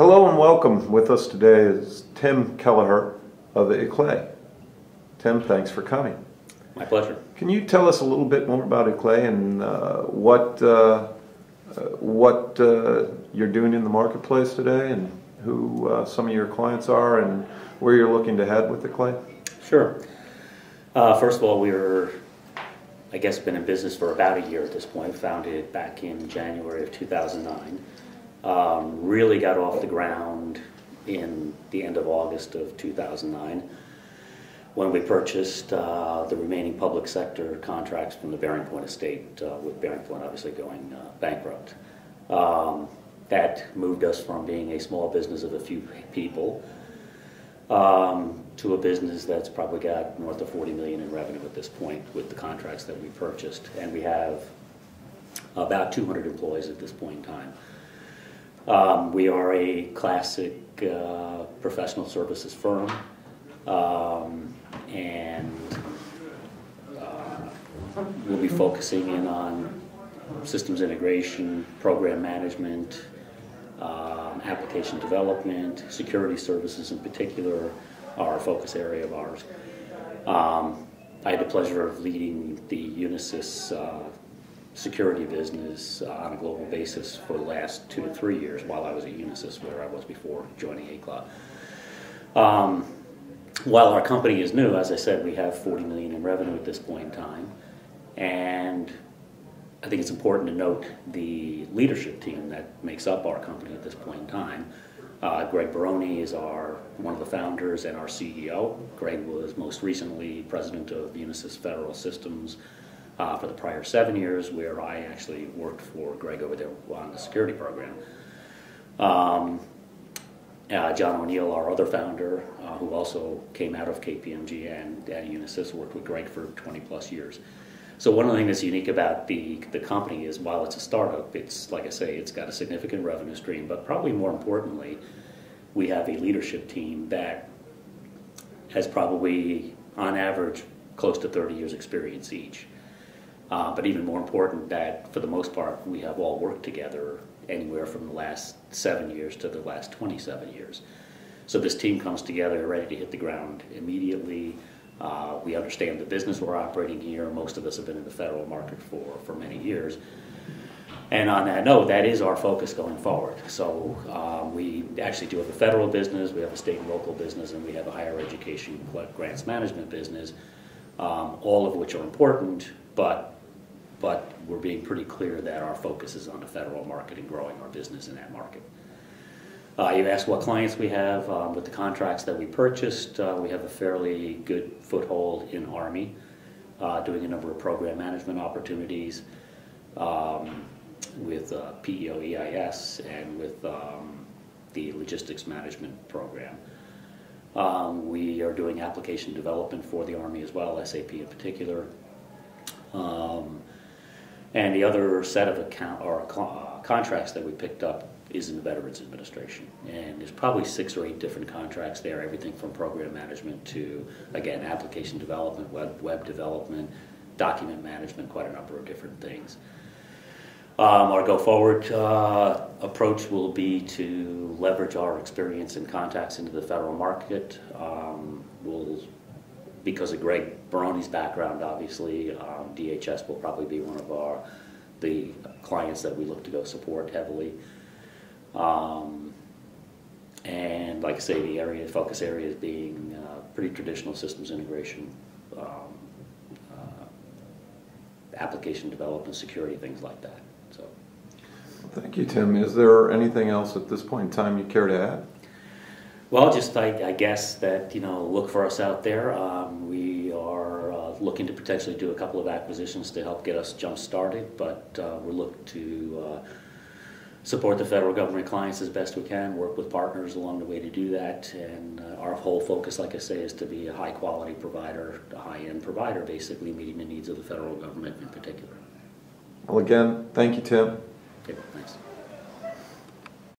Hello and welcome. With us today is Tim Kelleher of Kelleher. Tim, thanks for coming. My pleasure. Can you tell us a little bit more about Kelleher and what you're doing in the marketplace today, and who some of your clients are, and where you're looking to head with Kelleher? Sure. First of all, we're, I guess, been in business for about a year at this point. Founded back in January of 2009. Really got off the ground in the end of August of 2009 when we purchased the remaining public sector contracts from the Bearing Point estate, with Bearing Point obviously going bankrupt. That moved us from being a small business of a few people to a business that's probably got north of 40 million in revenue at this point with the contracts that we purchased, and we have about 200 employees at this point in time. We are a classic professional services firm, and we'll be focusing in on systems integration, program management, application development, security services in particular are a focus area of ours. I had the pleasure of leading the Unisys security business on a global basis for the last 2 to 3 years while I was at Unisys, where I was before joining Kelleher. While our company is new, as I said, we have 40 million in revenue at this point in time, and I think it's important to note the leadership team that makes up our company at this point in time. Greg Baroni is one of the founders and our CEO. Greg was most recently president of Unisys Federal Systems for the prior 7 years, where I actually worked for Greg over there on the security program. John O'Neill, our other founder, who also came out of KPMG and at Unisys, worked with Greg for 20 plus years. So one of the things that's unique about the company is, while it's a startup, it's, like I say, it's got a significant revenue stream, but probably more importantly, we have a leadership team that has probably, on average, close to 30 years experience each. But even more important, that for the most part, we have all worked together anywhere from the last 7 years to the last 27 years. So this team comes together ready to hit the ground immediately. We understand the business we're operating here. Most of us have been in the federal market for many years. And on that note, that is our focus going forward. So we actually do have a federal business, we have a state and local business, and we have a higher education grants management business, all of which are important, but we're being pretty clear that our focus is on the federal market and growing our business in that market. You asked what clients we have. With the contracts that we purchased, we have a fairly good foothold in Army, doing a number of program management opportunities with PEO EIS and with the logistics management program. We are doing application development for the Army as well, SAP in particular. And the other set of contracts that we picked up is in the Veterans Administration. And there's probably 6 or 8 different contracts there, everything from program management to, again, application development, web development, document management, quite a number of different things. Our go-forward approach will be to leverage our experience and contacts into the federal market. Because of Greg Baroni's background, obviously, DHS will probably be one of the clients that we look to go support heavily. And like I say, the focus areas being pretty traditional systems integration, application development, security, things like that. So, Thank you, Tim. Is there anything else at this point in time you care to add? Well, just I guess that, look for us out there. We are looking to potentially do a couple of acquisitions to help get us jump started, but we're looking to support the federal government clients as best we can, work with partners along the way to do that, and our whole focus, like I say, is to be a high quality provider, a high-end provider, basically meeting the needs of the federal government in particular. Well, again, thank you, Tim. Okay, thanks.